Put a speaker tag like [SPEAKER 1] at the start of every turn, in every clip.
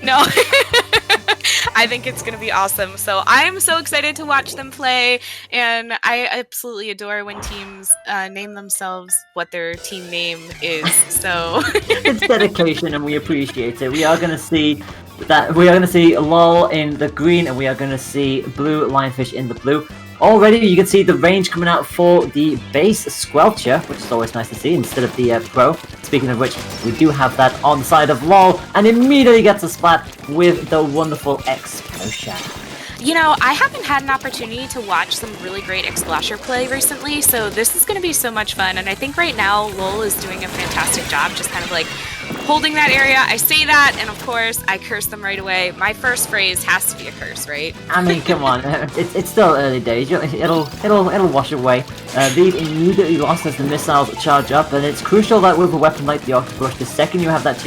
[SPEAKER 1] No. I think it's going to be awesome. So I'm so excited to watch them play, and I absolutely adore when teams name themselves what their team name is. So
[SPEAKER 2] It's dedication, and we appreciate it. We are going to see LOL in the green, and we are going to see Blue Lionfish in the blue. Already, you can see the range coming out for the base Squelcher, which is always nice to see, instead of the Pro. Speaking of which, we do have that on the side of LOL, and immediately gets a splat with the wonderful Explosion.
[SPEAKER 1] You know, I haven't had an opportunity to watch some really great Explasher play recently, so this is going to be so much fun, and I think right now LOL is doing a fantastic job just kind of like holding that area. I say that, and of course, I curse them right away. My first phrase has to be a curse, right?
[SPEAKER 2] I mean, come on, it's still early days. It'll wash away. These immediately lost as the missiles charge up, and it's crucial that with a weapon like the Octobrush, the second you have that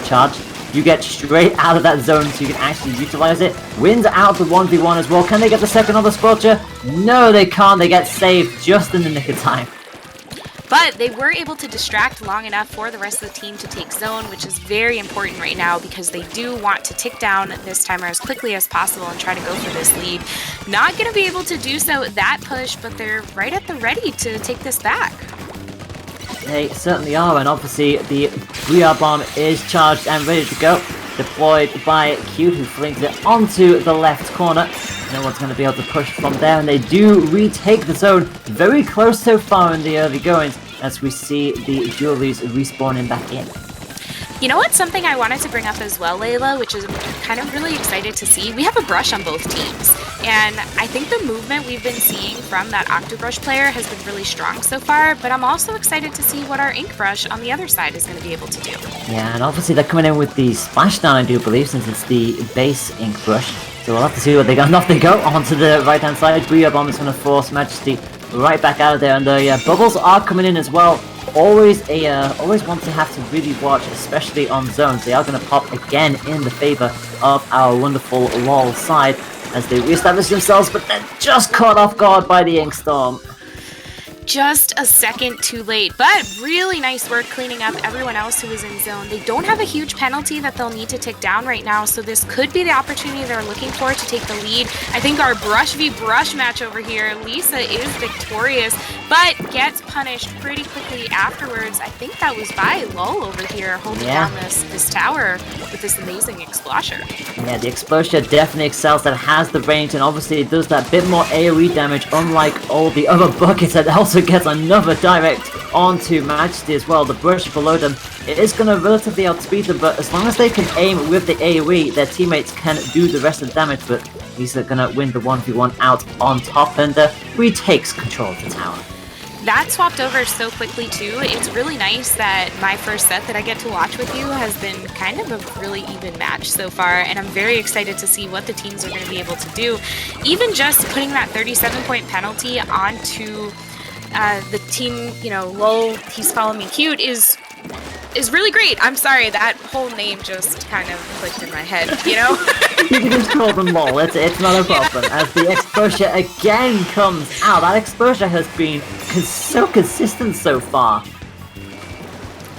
[SPEAKER 2] charge, you get straight out of that zone so you can actually utilize it. Wins out the 1v1 as well. Can they get the second on the Squelcher? No, they can't. They get saved just in the nick of time.
[SPEAKER 1] But they were able to distract long enough for the rest of the team to take zone, which is very important right now because they do want to tick down this timer as quickly as possible and try to go for this lead. Not going to be able to do so with that push, but they're right at the ready to take this back.
[SPEAKER 2] They certainly are, and obviously the VR bomb is charged and ready to go. Deployed by Cute, who flings it onto the left corner. No one's going to be able to push from there, and they do retake the zone. Very close so far in the early goings, as we see the Jewelries respawning back in.
[SPEAKER 1] You know what's something I wanted to bring up as well, Layla, which is kind of really excited to see? We have a brush on both teams, and I think the movement we've been seeing from that Octobrush player has been really strong so far, but I'm also excited to see what our Ink Brush on the other side is going to be able to do.
[SPEAKER 2] Yeah, and obviously they're coming in with the Splashdown, I do believe, since it's the base Ink Brush. So we'll have to see what they got. And off they go onto the right-hand side. Booyah Bomb is going to force Majesty right back out of there, and the bubbles are coming in as well. Always want to have to really watch, especially on zones. They are going to pop again in the favor of our wonderful LOL side as they reestablish themselves, but they're just caught off guard by the Ink Storm.
[SPEAKER 1] Just a second too late, but really nice work cleaning up everyone else who is in zone. They don't have a huge penalty that they'll need to take down right now, so this could be the opportunity they're looking for to take the lead. I think our brush v brush match over here, Lisa is victorious, but gets punished pretty quickly afterwards. I think that was by LOL over here holding down this tower with this amazing Explosion.
[SPEAKER 2] Yeah, the Explosion definitely excels, that has the range, and obviously it does that bit more AoE damage, unlike all the other buckets that also gets another direct onto Majesty as well. The brush below them, it is going to relatively outspeed them, but as long as they can aim with the AoE, their teammates can do the rest of the damage, but he's going to win the 1v1 out on top and retakes control of the tower.
[SPEAKER 1] That swapped over so quickly too. It's really nice that my first set that I get to watch with you has been kind of a really even match so far, and I'm very excited to see what the teams are going to be able to do. Even just putting that 37-point penalty onto the team, you know, LOL, he's calling me cute, is really great. I'm sorry, that whole name just kind of clicked in my head, you know?
[SPEAKER 2] You can just call them LOL, it's not a problem. Yeah. As the Exposure again comes out, that Exposure has been so consistent so far.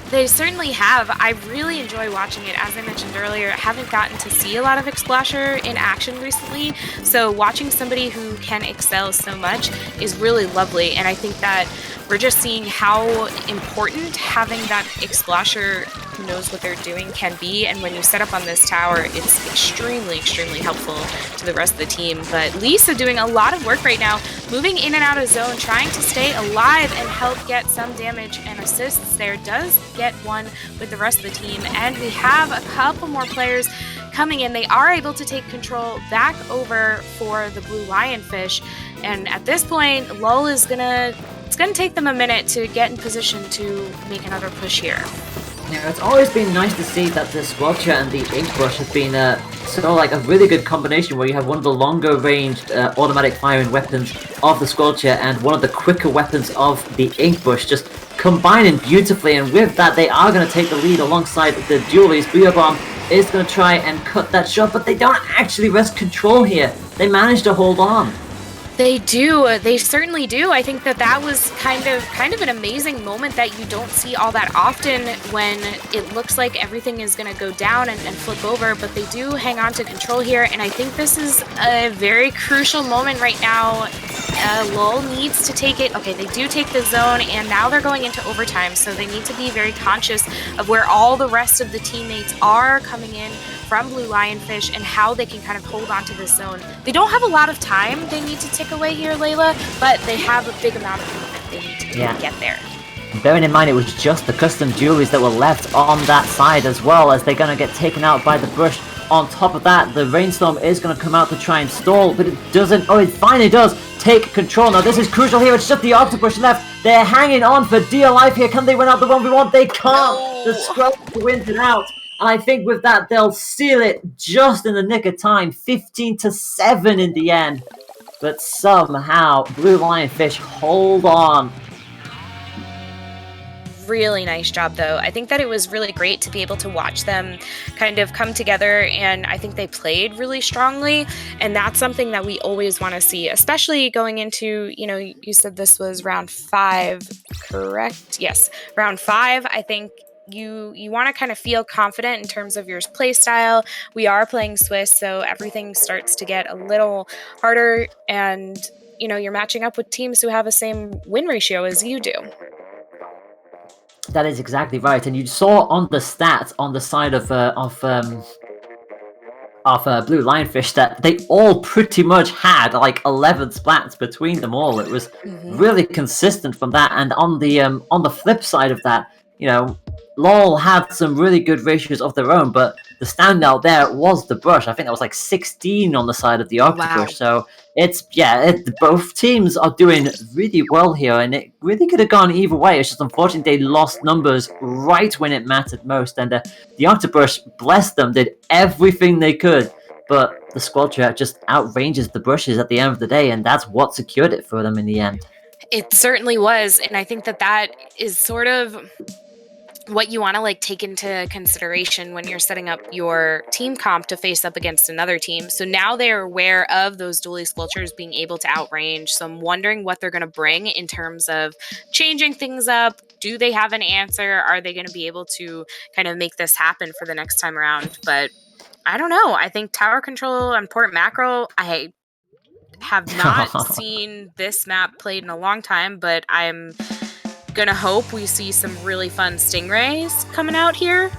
[SPEAKER 1] They certainly have. I really enjoy watching it. As I mentioned earlier, I haven't gotten to see a lot of Explasher in action recently, so watching somebody who can excel so much is really lovely, and I think that we're just seeing how important having that Explasher who knows what they're doing can be, and when you set up on this tower, it's extremely, extremely helpful to the rest of the team. But Lisa doing a lot of work right now, moving in and out of zone, trying to stay alive and help get some damage and assists there. Does get one with the rest of the team, and we have a couple more players coming in. They are able to take control back over for the Blue Lionfish, and at this point, LOL is it's gonna take them a minute to get in position to make another push here.
[SPEAKER 2] Yeah, it's always been nice to see that the Squelcher and the Ink Brush have been sort of like a really good combination, where you have one of the longer ranged automatic firing weapons of the Squelcher and one of the quicker weapons of the Ink Brush, just combining beautifully, and with that they are going to take the lead alongside the duelies. Booyah Bomb is going to try and cut that shot, but they don't actually wrest control here. They managed to hold on.
[SPEAKER 1] They do. They certainly do. I think that was kind of an amazing moment that you don't see all that often when it looks like everything is going to go down and flip over, but they do hang on to control here, and I think this is a very crucial moment right now. Lowell needs to take it. Okay, they do take the zone, and now they're going into overtime, so they need to be very conscious of where all the rest of the teammates are coming in from Blue Lionfish and how they can kind of hold on to this zone. They don't have a lot of time they need to tick away here, Layla, but they have a big amount of movement they need to get there.
[SPEAKER 2] Bearing in mind it was just the custom jewelries that were left on that side as well, as they're going to get taken out by the brush. On top of that, the rainstorm is going to come out to try and stall, but it doesn't. Oh, it finally does take control. Now this is crucial here. It's just the octopus left. They're hanging on for dear life here. Can they win out the 1v1? They can't. No. The scrub wins it out. And I think with that, they'll seal it just in the nick of time. 15-7 in the end. But somehow, Blue Lionfish hold on.
[SPEAKER 1] Really nice job, though. I think that it was really great to be able to watch them kind of come together, and I think they played really strongly, and that's something that we always want to see, especially going into, you said this was round 5, correct? Yes, round 5. I think you want to kind of feel confident in terms of your play style. We are playing Swiss, so everything starts to get a little harder, and you're matching up with teams who have the same win ratio as you do.
[SPEAKER 2] That is exactly right, and you saw on the stats on the side of Blue Lionfish that they all pretty much had like 11 splats between them all. It was really consistent from that, and on the flip side of that, LoL had some really good ratios of their own, but the standout there was the brush. I think that was like 16 on the side of the octopus. Wow. So both teams are doing really well here, and it really could have gone either way. It's just unfortunate they lost numbers right when it mattered most, and the octopus, bless them, did everything they could, but the Squelcher just outranges the brushes at the end of the day, and that's what secured it for them in the end.
[SPEAKER 1] It certainly was, and I think that is sort of what you want to take into consideration when you're setting up your team comp to face up against another team. So now they're aware of those dually Squelchers being able to outrange. So I'm wondering what they're going to bring in terms of changing things up. Do they have an answer? Are they going to be able to kind of make this happen for the next time around? But I don't know. I think tower control and port macro, I have not seen this map played in a long time, but I'm gonna hope we see some really fun stingrays coming out here.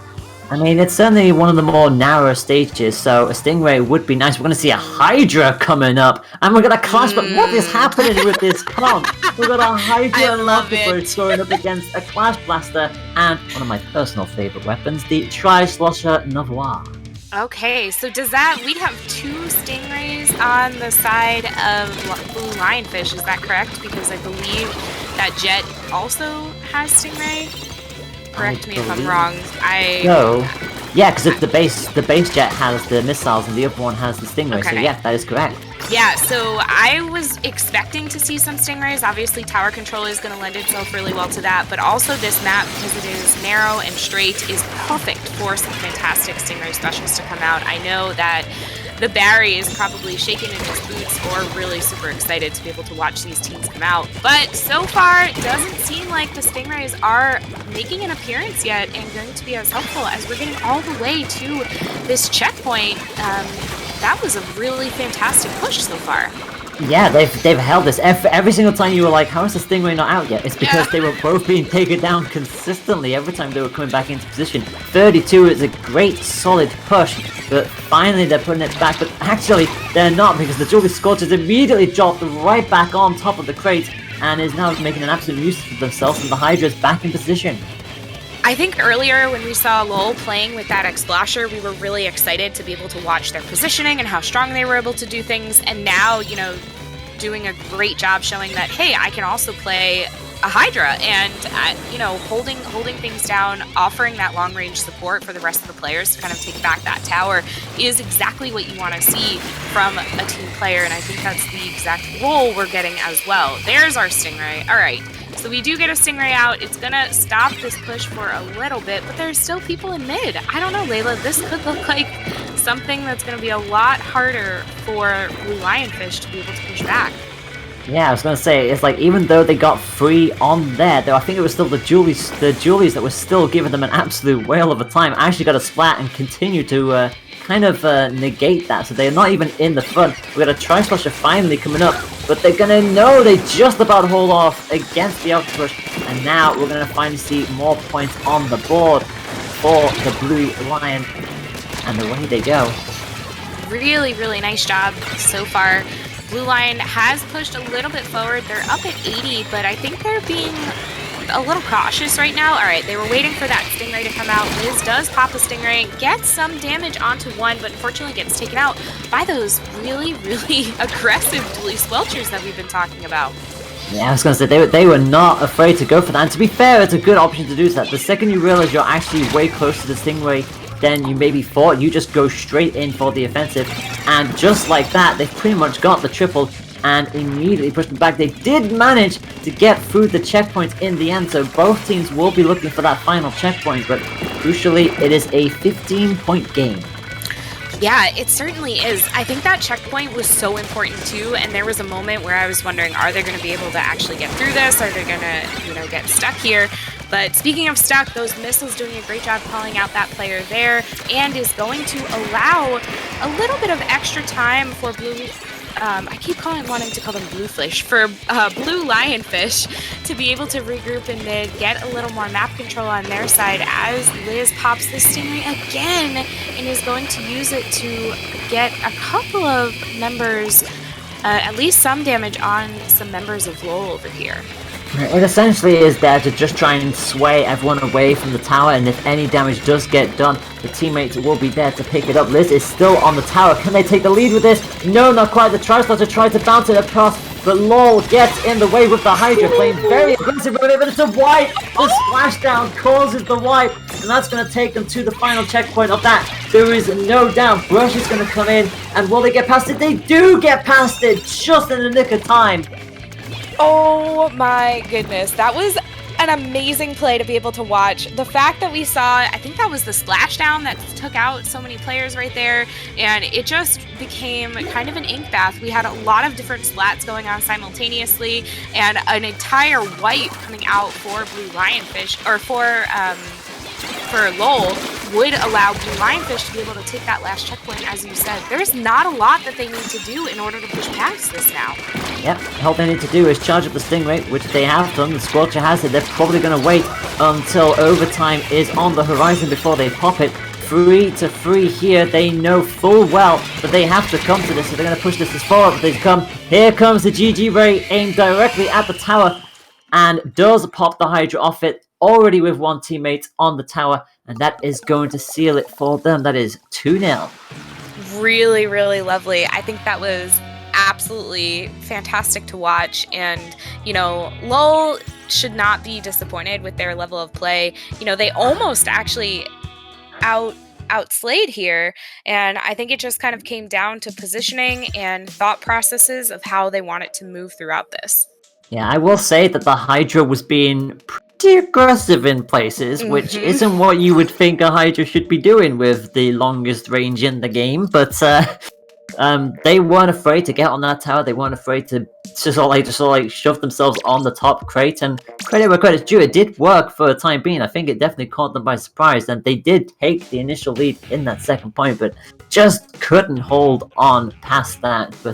[SPEAKER 2] I mean, it's certainly one of the more narrow stages, so a stingray would be nice. We're gonna see a Hydra coming up, and we're gonna clash. But what is happening with this comp? We've got a Hydra and Octopus going up against a Clash Blaster and one of my personal favorite weapons, the Tri-Slosher Novoir.
[SPEAKER 1] Okay, so does that, we'd have 2 stingrays on the side of Blue Lionfish, is that correct? Because I believe that Jet also has stingray. Correct me if I'm wrong.
[SPEAKER 2] No. Yeah, because the base Jet has the missiles and the other one has the stingray, okay. So yeah, that is correct.
[SPEAKER 1] Yeah, so I was expecting to see some stingrays. Obviously, tower control is going to lend itself really well to that, but also this map, because it is narrow and straight, is perfect for some fantastic stingray specials to come out. I know that the Barry is probably shaking in his boots or really super excited to be able to watch these teams come out. But so far, it doesn't seem like the Stingrays are making an appearance yet and going to be as helpful as we're getting all the way to this checkpoint. That was a really fantastic push so far.
[SPEAKER 2] Yeah, they've held this. Every single time you were like, how is the Stingray not out yet? It's because they were both being taken down consistently every time they were coming back into position. 32 is a great, solid push, but finally they're putting it back. But actually, they're not, because the Julie Scorchers immediately dropped right back on top of the crate and is now making an absolute nuisance of themselves, and the Hydra's back in position.
[SPEAKER 1] I think earlier when we saw Lowell playing with that X-Flasher, we were really excited to be able to watch their positioning and how strong they were able to do things. And now, doing a great job showing that, hey, I can also play a Hydra and, holding things down, offering that long-range support for the rest of the players to kind of take back that tower is exactly what you want to see from a team player. And I think that's the exact role we're getting as well. There's our Stingray. All right. So we do get a Stingray out. It's going to stop this push for a little bit, but there's still people in mid. I don't know, Layla. This could look like something that's going to be a lot harder for Blue Lionfish to be able to push back.
[SPEAKER 2] Yeah, I was gonna say, it's like, even though they got free on there, though I think it was still the Julies that were still giving them an absolute whale of a time, actually got a splat and continue to kind of negate that, so they're not even in the front. We got a Tri-Splasher finally coming up, but they're gonna know they just about hold off against the Octopus, and now we're gonna finally see more points on the board for the Blue Lion, and away they go.
[SPEAKER 1] Really, really nice job so far. Blue Lion has pushed a little bit forward. They're up at 80, but I think they're being a little cautious right now. All right, they were waiting for that Stingray to come out. Liz does pop a Stingray, gets some damage onto one, but unfortunately gets taken out by those really, really aggressive Dually Squelchers that we've been talking about.
[SPEAKER 2] Yeah, I was gonna say, they were not afraid to go for that, and to be fair, it's a good option to do that. The second you realize you're actually way close to the Stingray than you maybe thought, you just go straight in for the offensive, and just like that, they've pretty much got the triple, and immediately pushed them back. They did manage to get through the checkpoint in the end, so both teams will be looking for that final checkpoint, but crucially, it is a 15-point game.
[SPEAKER 1] Yeah, it certainly is. I think that checkpoint was so important too, and there was a moment where I was wondering, are they going to be able to actually get through this? Are they going to, get stuck here? But speaking of stuck, those missiles doing a great job calling out that player there, and is going to allow a little bit of extra time for Blue. I keep wanting to call them Bluefish, for Blue Lionfish to be able to regroup in mid, get a little more map control on their side as Liz pops the Stingray again and is going to use it to get a couple of members, at least some damage on some members of LoL over here.
[SPEAKER 2] It essentially is there to just try and sway everyone away from the tower, and if any damage does get done, the teammates will be there to pick it up. Liz is still on the tower. Can they take the lead with this? No, not quite. The Tri-Splasher tries to bounce it across, but LoL gets in the way with the Hydra, playing very aggressive with it, but it's a wipe! The splashdown causes the wipe, and that's going to take them to the final checkpoint of that. There is no doubt Brush is going to come in, and will they get past it? They do get past it, just in the nick of time.
[SPEAKER 1] Oh my goodness, that was an amazing play to be able to watch. The fact that we saw, I think that was the splashdown that took out so many players right there, and it just became kind of an ink bath. We had a lot of different splats going on simultaneously, and an entire wipe coming out for Blue Lionfish, or for LoL, would allow Blue Lionfish to be able to take that last checkpoint, as you said. There's not a lot that they need to do in order to push past this now.
[SPEAKER 2] Yep, all they need to do is charge up the Stingray, which they have done. The Squelcher has it. They're probably going to wait until overtime is on the horizon before they pop it. 3-3 here. They know full well that they have to come to this, so they're going to push this as far as they come. Here comes the GG Ray, aimed directly at the tower, and does pop the Hydra off it, already with one teammate on the tower, and that is going to seal it for them. That is 2-0.
[SPEAKER 1] Really, really lovely. I think that was absolutely fantastic to watch, and LoL should not be disappointed with their level of play. They almost actually outslayed here, and I think it just kind of came down to positioning and thought processes of how they want it to move throughout this.
[SPEAKER 2] Yeah, I will say that the Hydra was being pretty aggressive in places, which isn't what you would think a Hydra should be doing with the longest range in the game, but they weren't afraid to get on that tower. They weren't afraid to just sort of shove themselves on the top crate, and credit where credit's due, it did work for the time being. I think it definitely caught them by surprise, and they did take the initial lead in that second point, but just couldn't hold on past that. But